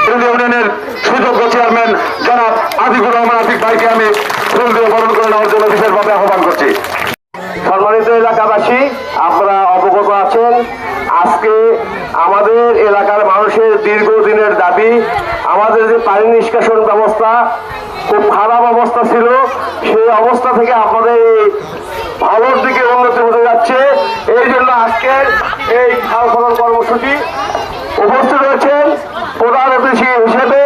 ইউনিয়নের সুযোগ্য চেয়ারম্যান জনাব আতিকুর রহমান আতিক ভাইকে আমি ফুল দিয়ে বরণ করে নেওয়ার জন্য বিশেষভাবে আহ্বান করছি। সম্মানিত এলাকাবাসী, আপনারা অবগত আছেন, আজকে আমাদের এলাকার মানুষের দীর্ঘদিনের দাবি, আমাদের যে পানি নিষ্কাশন ব্যবস্থা খুব খারাপ অবস্থা ছিল, সেই অবস্থা থেকে আপনাদের এই ভালোর দিকে উন্নতি হতে যাচ্ছে। এই জন্য আজকের এই খাল খনন কর্মসূচি উপস্থিত রয়েছেন প্রধান অতিথি হিসেবে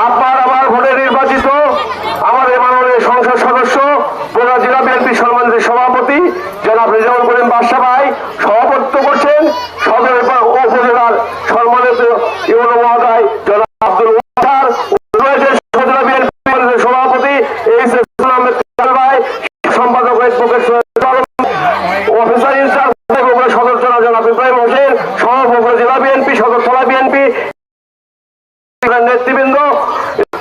আপনার আমার ভোটে নির্বাচিত আমাদের মাননীয় সংসদ সদস্য বগুড়া জেলা বিএনপি সম্মানিত সভাপতি জনাব রেজাউল করিম বাদশা ভাই সভাপতিত্ব করছেন। সদর উপজেলার সম্মানিত ইউনো মহোদয় জনাব আব্দুল ওয়াহাব, উপজেলা বিএনপি সভাপতি এইচ এস আহমেদ ভাই, সম্পাদক অফিসার ইনচার্জ সদর থানা জনাব ইব্রাহিম হোসেন, সহ বগুড়া জেলা বিএনপি সদর থানা বিএনপি নেতৃবৃন্দ,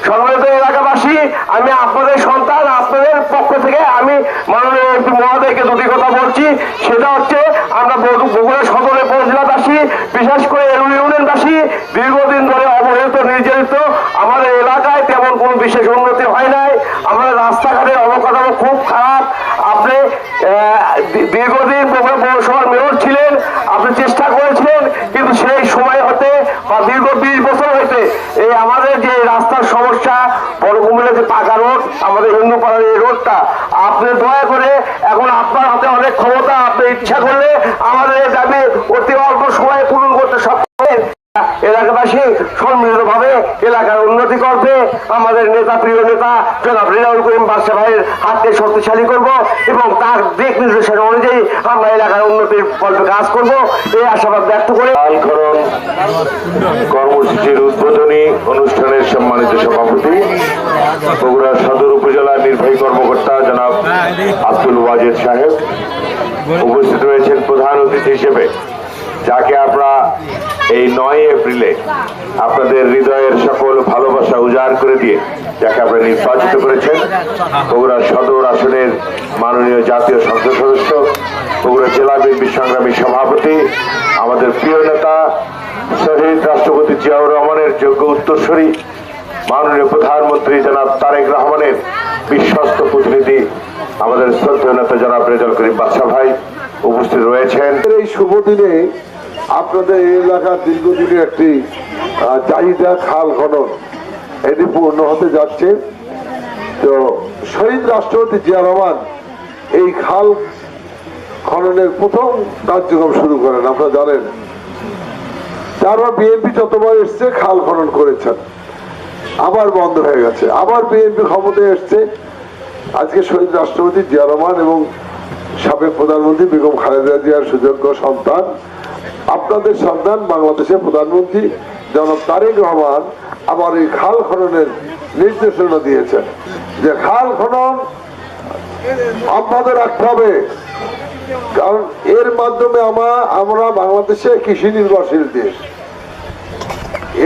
সম্মানিত এলাকাবাসী, আমি আপনাদের সন্তান, আপনাদের পক্ষ থেকে আমি মাননীয় এমপি মহোদয়কে দুটি কথা বলছি। সেটা হচ্ছে, আমরা বগুড়া সদরের উপজেলাবাসী, বিশেষ করে ইউনিয়নবাসী দীর্ঘদিন ধরে অবহেলিত নির্যাতিত। আমাদের এলাকায় তেমন কোনো বিশেষ উন্নতি হয় নাই। আমাদের রাস্তাঘাটের অবকাঠামো খুব খারাপ। আপনি দীর্ঘদিন বগুড়া পৌরসভার মেয়র ছিলেন, আপনি চেষ্টা করেছিলেন, কিন্তু সেই সময় হতে বা দীর্ঘ 20 বছর হইতে এই আমাদের যে রাস্তার সমস্যা, বড় কুমিল্লা যে পাকা রোড, আমাদের হিন্দু পাড়ার এই রোডটা, আপনি দয়া করে, এখন আপনার হাতে অনেক ক্ষমতা, আপনি ইচ্ছা করলে আমাদের এই দাবি অতি অল্প সময়ে পূরণ করতে সক্ষম। এলাকাবাসী সম্মিলিতভাবে এলাকার উন্নতি করবে। আমাদের নেতা, প্রিয় নেতা জনাব রেজাউল করিম বাদশা ভাইয়ের হাতকে শক্তিশালী করব এবং তার দিক নির্দেশন অনুযায়ী আমরা এলাকার উন্নতির পথে কাজ করব, এই আশাবাদ ব্যক্ত করে খাল খনন কর্মসূচির উদ্বোধনী অনুষ্ঠানের সম্মানিত সভাপতি বগুড়া সদর উপজেলা নির্বাহী কর্মকর্তা জনাব আব্দুল ওয়াজেদ সাহেব উপস্থিত রয়েছেন প্রধান অতিথি হিসেবে, যাকে আমরা এই 9 এপ্রিলে আপনাদের হৃদয়ের সকল ভালোবাসা উজাড় করে দিয়ে যাকে আপনারা নির্বাচিত করেছেন, বগুড়া সদর আসনের মাননীয় জাতীয় সংসদ সদস্য, বগুড়া জেলা বিএনপি সংগ্রামী সভাপতি, আমাদের প্রিয় নেতা শহীদ রাষ্ট্রপতি জিয়াউর রহমানের যোগ্য উত্তরসূরি, মাননীয় প্রধানমন্ত্রী জনাব তারেক রহমানের বিশ্বস্ত প্রতিনিধি, আমাদের শ্রদ্ধেয় নেতা জনাব রেজাউল করিম বাদশা ভাই উপস্থিত রয়েছেন। এই শুভ দিনে আপনাদের এই এলাকার দীর্ঘদিনের একটি চাহিদা খাল খনন, এটি পূর্ণ হতে যাচ্ছে। তো শহীদ রাষ্ট্রপতি জিয়া রহমান এই খাল খননের প্রথম কার্যক্রম শুরু করেন, আপনারা জানেন। তারপর বিএনপি যতবার এসছে খাল খনন করেছেন, আবার বন্ধ হয়ে গেছে, আবার বিএনপি ক্ষমতায় এসছে। আজকে শহীদ রাষ্ট্রপতি জিয়া রহমান এবং সাবেক প্রধানমন্ত্রী বেগম খালেদা জিয়ার সুযোগ্য সন্তান, আপনাদের সন্তান বাংলাদেশের প্রধানমন্ত্রী জনাব তারেক রহমান আবার এই খাল খননের নির্দেশনা দিয়েছেন যে খাল খনন আপনাদের রাখতে হবে, কারণ এর মাধ্যমে আমরা বাংলাদেশে কৃষি নির্ভরশীল দেশ।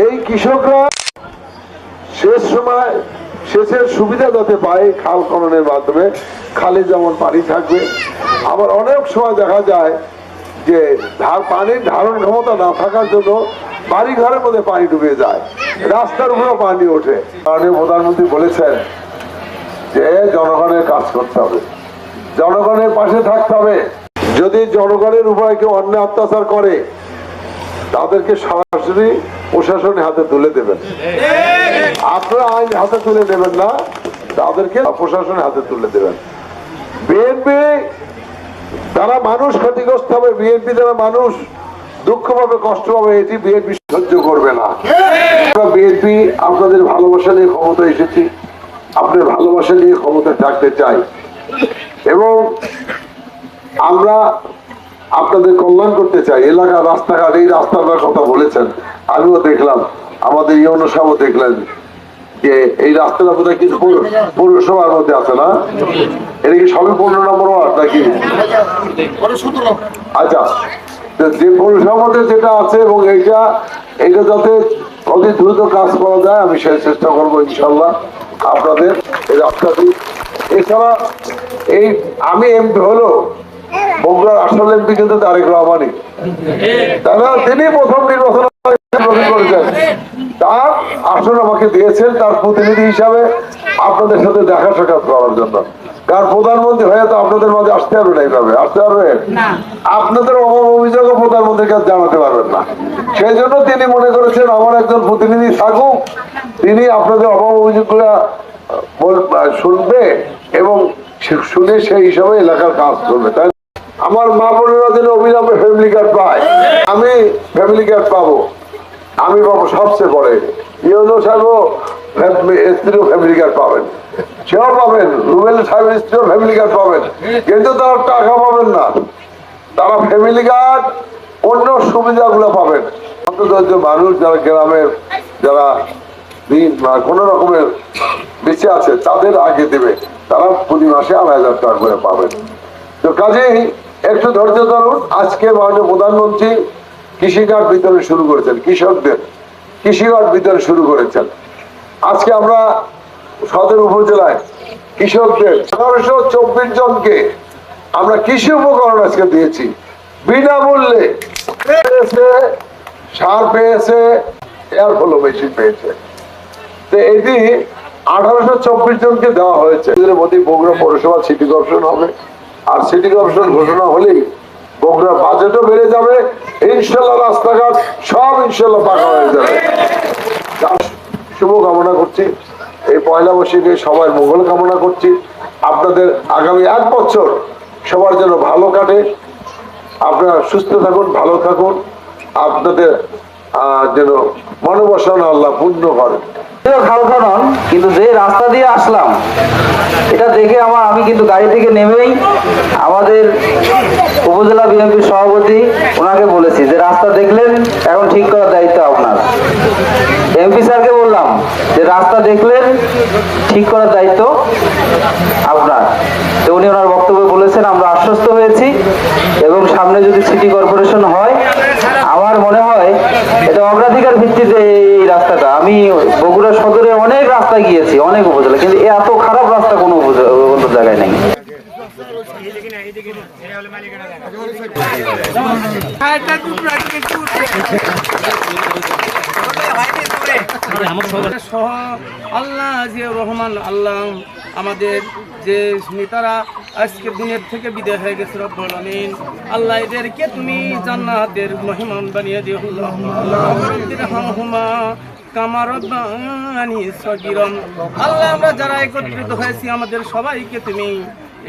এই কৃষকরা সেচের সুবিধা যাতে পায় খাল খননের মাধ্যমে, খালে যেমন পানি থাকবে। আবার অনেক সময় দেখা যায় যে পানির ধারণ ক্ষমতা না থাকার জন্য বাড়ি ঘরের মধ্যে পানি ডুবে যায়, রাস্তার উপরেও পানি ওঠে। মাননীয় প্রধানমন্ত্রী বলেছেন যে জনগণের কাজ করতে হবে, জনগণের পাশে থাকতে হবে। যদি জনগণের উপরে কেউ অন্যায় অত্যাচার করে, তাদেরকে সরাসরি প্রশাসনের হাতে তুলে দেবেন। আপনারা আইন হাতে তুলে দেবেন না, তাদেরকে প্রশাসনের হাতে তুলে দেবেন। বিএনপি যারা মানুষ ক্ষতিগ্রস্ত হবে, বিএনপি যারা মানুষ দুঃখ পাবে, কষ্ট পাবে, এটি বিএনপি সহ্য করবে না। বিএনপি আপনাদের ভালোবাসা নিয়ে ক্ষমতা এসেছি, আপনার ভালোবাসা নিয়ে ক্ষমতা থাকতে চাই এবং আমরা আপনাদের কল্যাণ করতে চাই। এলাকা রাস্তাঘাট, এই রাস্তাটার কথা বলেছেন, আমিও দেখলাম, আমাদের ইউনো সাহেবও দেখলেন যে এই রাস্তাটা বোধহয় কিছু পৌরসভার মধ্যে আছে না, এটা কি সবই 15 নম্বর ওয়ার্ড নাকি? আচ্ছা, যে পৌরসভার মধ্যে যেটা আছে এবং এইটা যাতে অতি দ্রুত কাজ করা যায় আমি সেই চেষ্টা করবো ইনশাল্লাহ আপনাদের এই রাস্তাটি। এছাড়া এই আমি এমপি হলো বগুড়ার আসল এমপি কিন্তু তারেক রহমানই, তারা তিনি প্রথম নির্বাচন করেছেন, তার আসন আমাকে দিয়েছেন তার প্রতিনিধি হিসাবে আপনাদের সাথে দেখা সাক্ষাৎ করার জন্য। কারণ প্রধানমন্ত্রী হয়ে তো আপনাদের মাঝে আসতে পারবে না, এইভাবে আসতে পারবে আপনাদের অভাব অভিযোগ প্রধানমন্ত্রীর কাছে জানাতে পারবেন না। সেই জন্য তিনি মনে করেছেন আমার একজন প্রতিনিধি থাকুক, তিনি আপনাদের অভাব অভিযোগগুলা শুনবে এবং শুনে সেই হিসাবে এলাকার কাজ করবে। তাই আমার মা বোনেরা যেন অবিলম্বে ফ্যামিলি কার্ড পায়, আমি ফ্যামিলি কার্ড পাবো, আমি পাবো সবচেয়ে পরে। ইউনো সাহেবও স্ত্রীও ফ্যামিলি কার্ড পাবেন, সেও পাবেন, রুবেল সাহেবের স্ত্রীও ফ্যামিলি কার্ড পাবেন, কিন্তু তারা টাকা পাবেন না, তারা ফ্যামিলি কার্ড অন্য সুবিধাগুলো পাবেন। অন্তত মানুষ যারা গ্রামের যারা দিন বা কোন রকমের বেঁচে আছে তাদের আগে দেবে, তারা প্রতি মাসে 2,500 টাকা করে পাবেন। তো কাজেই একটু ধৈর্য ধরুন। আজকে মাননীয় প্রধানমন্ত্রী কৃষি কার্ড বিতরণ শুরু করেছেন, কৃষকদের কৃষি কার্ড বিতরণ শুরু করেছেন। আজকে আমরা সদর উপজেলায় কৃষকদের 1124 জনকে আমরা কৃষি উপকরণ আজকে দিয়েছি বিনামূল্যে, পেয়েছে সার, পেয়েছে এয়ার ফলো মেশিন, পেয়েছে। তো এটি 1824 জনকে দেওয়া হয়েছে। এদের মধ্যে বগুড়া পৌরসভা সিটি কর্পোরেশন হবে, আর সিটি কর্পোরেশন ঘোষণা হলেই বগুড়ার বাজেটও বেড়ে যাবে, ইনশাল্লাহ রাস্তাঘাট সব ইনশাল্লাহ পাকা হয়ে যাবে। শুভ কামনা করছি, এই পয়লা বৈশাখে সবার মঙ্গল কামনা করছি। আপনাদের আগামী 1 বছর সবার যেন ভালো কাটে, আপনারা সুস্থ থাকুন, ভালো থাকুন, আপনাদের যেন মনোবাসনা আল্লাহ পূর্ণ করেন। হালকা নন, কিন্তু যে রাস্তা দিয়ে আসলাম এটা দেখে আমি কিন্তু গাড়ি থেকে নেমেই আমাদের উপজেলা বিএনপির সভাপতি ওনাকে বলেছি যে রাস্তা দেখলেন এখন ঠিক করার দায়িত্ব আপনার। এমপি স্যারকে বললাম যে রাস্তা দেখলেন ঠিক করার দায়িত্ব আপনার। তো উনি ওনার বক্তব্যে বলেছেন আমরা আশ্বস্ত হয়েছি, এবং সামনে যদি সিটি কর্পোরেশন হয় আমার মনে হয় এটা অগ্রাধিকার ভিত্তিতে এই রাস্তাটা। আমি বগুড়া সদরে অনেক রাস্তা গিয়েছি, অনেক উপজেলা, কিন্তু এত খারাপ রাস্তা কোনো জায়গায় নেই। আল্লাহ যে রহমান আল্লাহ আমাদের যে নেতারা আজকে দুনিয়ার থেকে বিদায় হয়ে গেছে, রব্বুল আমিন আল্লাহ এদেরকে তুমি জান্নাতের মেহমান বানিয়ে দিও। আল্লাহ আমরা যারা একত্রিত হয়েছি আমাদের সবাইকে তুমি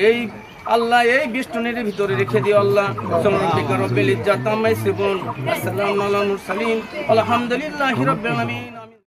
এই আল্লাহ এই বেষ্টনীর ভিতরে রেখে দিও। আল্লাহ রব্বিল ইজ্জাতি আম্মা ইয়াসিফুন, আসসালামু আলাল মুরসালিন, আলহামদুলিল্লাহি রাব্বিল আলামিন।